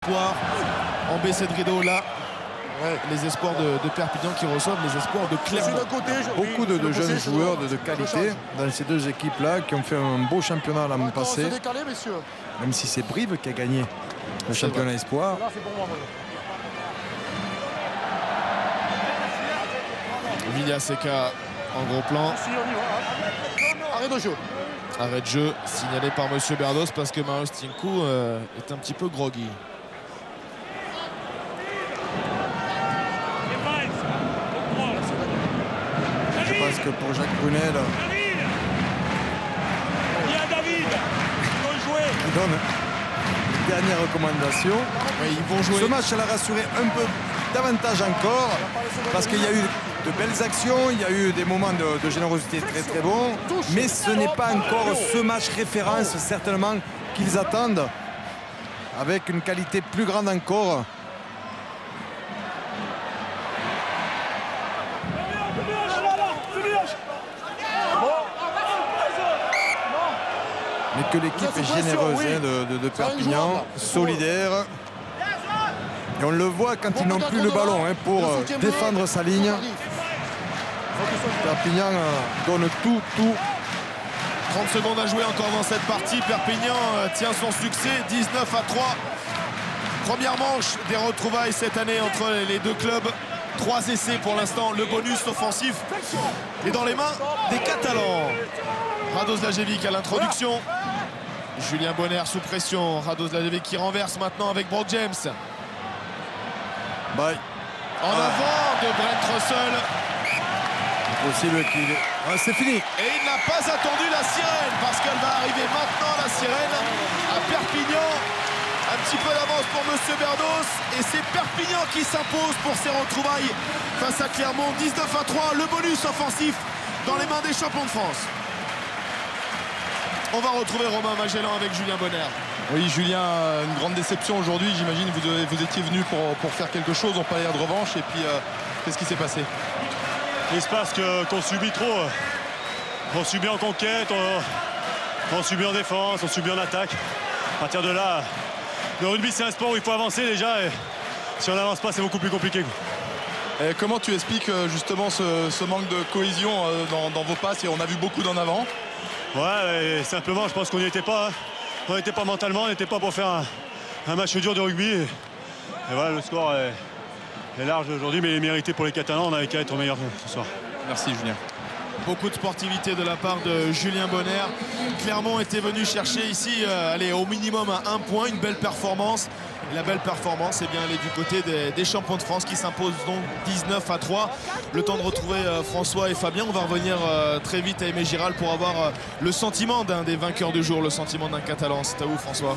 Espoir en baissée de rideau là. Ouais. Les espoirs de Perpignan qui reçoivent les espoirs de Clermont. Beaucoup de jeunes joueurs de qualité dans ces deux équipes-là qui ont fait un beau championnat l'an passé. Même si c'est Brive qui a gagné le championnat espoir. Villaseca en gros plan. Arrêt de jeu. Arrêt de jeu signalé par Monsieur Berdos parce que Mario Stinkou est un petit peu groggy. Je pense que pour Jacques Brunel, Il y a David qui va jouer. il donne une dernière recommandation. Oui, ils vont jouer. Ce match l'a rassuré un peu davantage encore parce qu'il y a eu de belles actions, il y a eu des moments de générosité très très bons, mais ce n'est pas encore ce match référence certainement qu'ils attendent avec une qualité plus grande encore. Mais que l'équipe est généreuse de Perpignan, solidaire. Et on le voit quand ils n'ont plus le ballon pour défendre sa ligne. Perpignan donne tout. 30 secondes à jouer encore dans cette partie. Perpignan tient son succès, 19-3. Première manche des retrouvailles cette année entre les deux clubs. 3 essais pour l'instant, le bonus offensif est dans les mains des Catalans. Radoslajevic à l'introduction. Julien Bonner sous pression. Radoslajevic qui renverse maintenant avec Brock James. Bye. En avant de Brent Russell. Possible qu'il... c'est fini. Et il n'a pas attendu la sirène parce qu'elle va arriver maintenant, la sirène, à Perpignan. Un petit peu d'avance pour Monsieur Berdos. Et c'est Perpignan qui s'impose pour ses retrouvailles face à Clermont. 19-3, le bonus offensif dans les mains des champions de France. On va retrouver Romain Magellan avec Julien Bonner. Oui, Julien, une grande déception aujourd'hui. J'imagine que vous étiez venu pour faire quelque chose, on parlait de revanche. Et puis, qu'est-ce qui s'est passé? Il se passe qu'on subit trop. On subit en conquête, on subit en défense, on subit en attaque. À partir de là, le rugby, c'est un sport où il faut avancer déjà. Et si on n'avance pas, c'est beaucoup plus compliqué. Et comment tu expliques justement ce manque de cohésion dans vos passes? Et on a vu beaucoup d'en avant. Ouais, simplement, je pense qu'on n'y était pas. On n'était pas mentalement, on n'était pas pour faire un match dur de rugby. Et voilà, le score est large aujourd'hui, mais il est mérité pour les Catalans. On n'avait qu'à être meilleur ce soir. Merci, Julien. Beaucoup de sportivité de la part de Julien Bonner. Clermont était venu chercher ici, au minimum à 1 point, une belle performance. Et la belle performance, elle est du côté des champions de France qui s'imposent donc 19-3. Le temps de retrouver François et Fabien. On va revenir très vite à Aimé Giral pour avoir le sentiment d'un des vainqueurs du jour, le sentiment d'un Catalan. C'est à vous, François.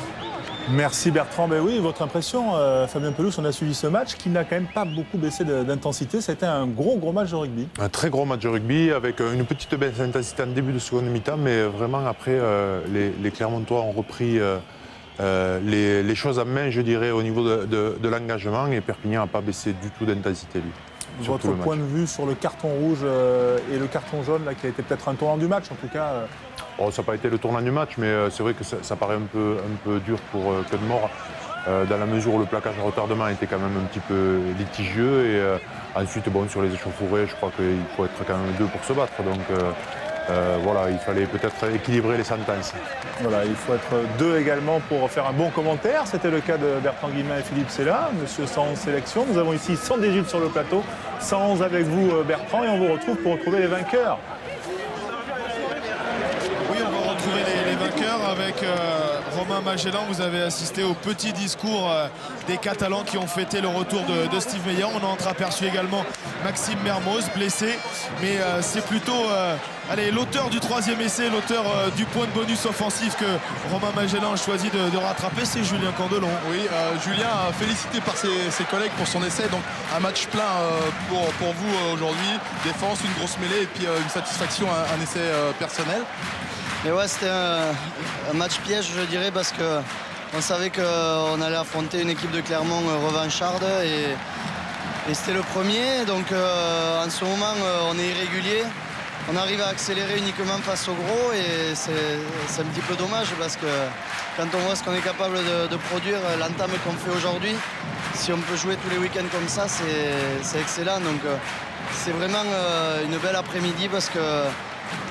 Merci Bertrand. Ben oui, votre impression, Fabien Pelous, on a suivi ce match qui n'a quand même pas beaucoup baissé d'intensité. C'était un gros match de rugby. Un très gros match de rugby avec une petite baisse d'intensité en début de seconde mi-temps, mais vraiment après, les Clermontois ont repris les choses en main, je dirais, au niveau de l'engagement, et Perpignan n'a pas baissé du tout d'intensité, lui. Votre point de vue sur le carton rouge et le carton jaune, là, qui a été peut-être un tournant du match, en tout cas. Oh, ça n'a pas été le tournant du match, mais c'est vrai que ça paraît un peu dur pour Cudmore, dans la mesure où le plaquage en retardement était quand même un petit peu litigieux. Et ensuite, sur les échauffourées, je crois qu'il faut être quand même 2 pour se battre. Donc voilà, il fallait peut-être équilibrer les sentences. Voilà, il faut être 2 également pour faire un bon commentaire. C'était le cas de Bertrand Guillemin et Philippe Sella, monsieur 111 sélection. Nous avons ici 118 sur le plateau, 111 avec vous Bertrand, et on vous retrouve pour retrouver les vainqueurs. Les vainqueurs avec Romain Magellan. Vous avez assisté au petit discours des Catalans qui ont fêté le retour de Steve Meyer. On a entreaperçu également Maxime Mermoz blessé, mais c'est plutôt l'auteur du 3e essai, l'auteur du point de bonus offensif que Romain Magellan a choisi de rattraper, c'est Julien Candelon. Oui, Julien, félicité par ses collègues pour son essai. Donc un match plein pour vous aujourd'hui. Défense, une grosse mêlée et puis une satisfaction, un essai personnel. Mais ouais, c'était un match piège, je dirais, parce qu'on savait qu'on allait affronter une équipe de Clermont revancharde et c'était le premier. Donc en ce moment, on est irrégulier. on arrive à accélérer uniquement face au gros et c'est un petit peu dommage parce que quand on voit ce qu'on est capable de produire, l'entame qu'on fait aujourd'hui, si on peut jouer tous les week-ends comme ça, c'est excellent. Donc c'est vraiment une belle après-midi parce que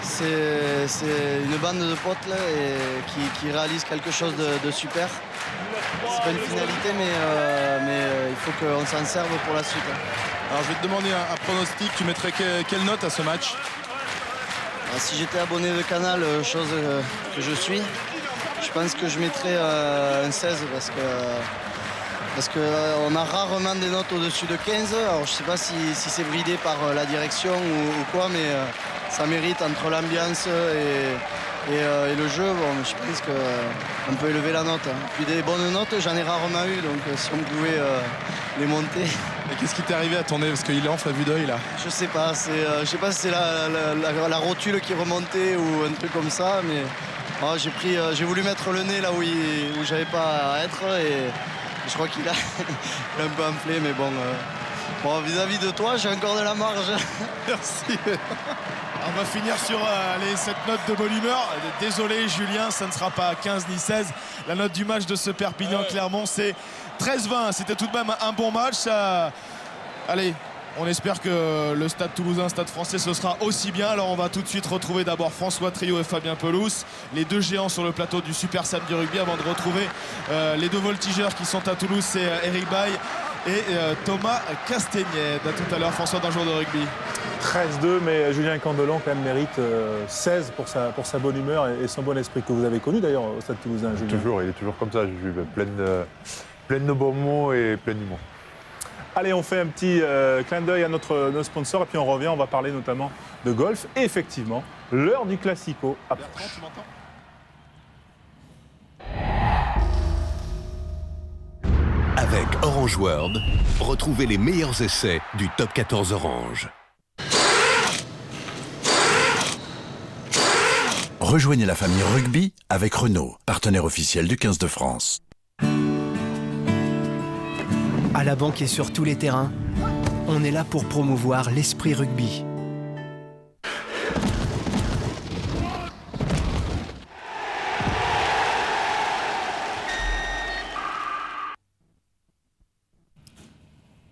c'est une bande de potes là, et qui réalise quelque chose de super. C'est pas une finalité, mais il faut qu'on s'en serve pour la suite. Alors je vais te demander un pronostic, tu mettrais quelle note à ce match? Si j'étais abonné de Canal, chose que je suis, je pense que je mettrais un 16 parce qu'on a rarement des notes au-dessus de 15. Alors je ne sais pas si c'est bridé par la direction ou quoi, mais ça mérite entre l'ambiance et le jeu. Bon, je pense qu'on peut élever la note. Puis des bonnes notes, j'en ai rarement eu, donc si on pouvait les monter. Et qu'est-ce qui t'est arrivé à ton nez? Parce qu'il enfle à vue d'œil là. Je sais pas, je sais pas si c'est la rotule qui remontait ou un truc comme ça, mais j'ai voulu mettre le nez là où j'avais pas à être et je crois qu'il a un peu enflé, mais bon, vis-à-vis de toi, j'ai encore de la marge. Merci. On va finir sur cette note de bonne humeur. Désolé Julien, ça ne sera pas 15 ni 16. La note du match de ce Perpignan-Clermont, c'est 13-20. C'était tout de même un bon match. Allez, on espère que le Stade Toulousain, Stade Français, ce sera aussi bien. Alors on va tout de suite retrouver d'abord François Trio et Fabien Pelouse, les deux géants sur le plateau du Super Samedi Rugby, avant de retrouver les deux voltigeurs qui sont à Toulouse, c'est Eric Baye et Thomas Castagnède. À tout à l'heure, François, d'un jour de rugby. 13-2, mais Julien Candelon quand même mérite 16 pour sa bonne humeur et son bon esprit que vous avez connu d'ailleurs au Stade Toulousain, Julien. Toujours, il est toujours comme ça, plein de bons mots et plein d'humour. Allez, on fait un petit clin d'œil à nos sponsors et puis on revient, on va parler notamment de golf. Et effectivement, l'heure du Classico approche. Bertrand, tu m'entends ? Avec Orange World, retrouvez les meilleurs essais du Top 14 Orange. Rejoignez la famille rugby avec Renault, partenaire officiel du 15 de France. À la banque et sur tous les terrains, on est là pour promouvoir l'esprit rugby.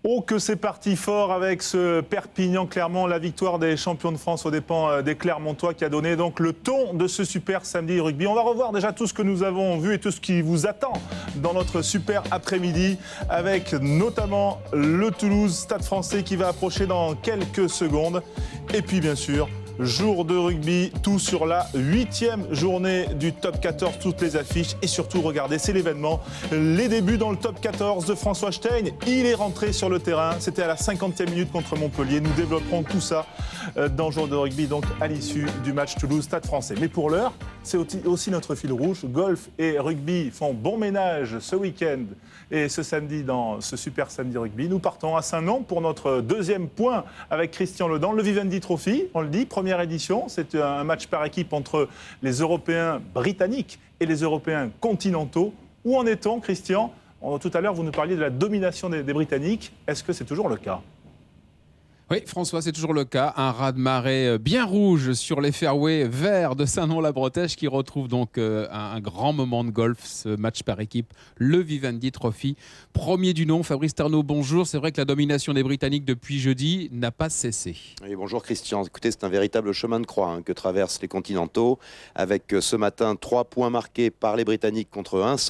Oh, que c'est parti fort avec ce Perpignan-Clermont, la victoire des champions de France aux dépens des Clermontois qui a donné donc le ton de ce super samedi rugby. On va revoir déjà tout ce que nous avons vu et tout ce qui vous attend dans notre super après-midi avec notamment le Toulouse Stade Français qui va approcher dans quelques secondes. Et puis bien sûr, jour de rugby, tout sur la 8e journée du Top 14, toutes les affiches et surtout, regardez, c'est l'événement, les débuts dans le Top 14 de François Stein. Il est rentré sur le terrain, c'était à la 50e minute contre Montpellier. Nous développerons tout ça dans jour de rugby, donc à l'issue du match Toulouse-Stade Français. Mais pour l'heure, c'est aussi notre fil rouge. Golf et rugby font bon ménage ce week-end et ce samedi dans ce super samedi rugby. Nous partons à Saint-Nom pour notre deuxième point avec Christian Ledan, le Vivendi Trophy, on le dit, première édition. C'est un match par équipe entre les Européens britanniques et les Européens continentaux. Où en est-on, Christian ? Tout à l'heure, vous nous parliez de la domination des Britanniques. Est-ce que c'est toujours le cas ? Oui, François, c'est toujours le cas. Un raz-de-marée bien rouge sur les fairways verts de Saint-Nom-la-Bretèche qui retrouve donc un grand moment de golf, ce match par équipe, le Vivendi Trophy. Premier du nom, Fabrice Tarnaud, bonjour. C'est vrai que la domination des Britanniques depuis jeudi n'a pas cessé. Oui, bonjour Christian. Écoutez, c'est un véritable chemin de croix que traversent les continentaux avec ce matin 3 points marqués par les Britanniques contre un seul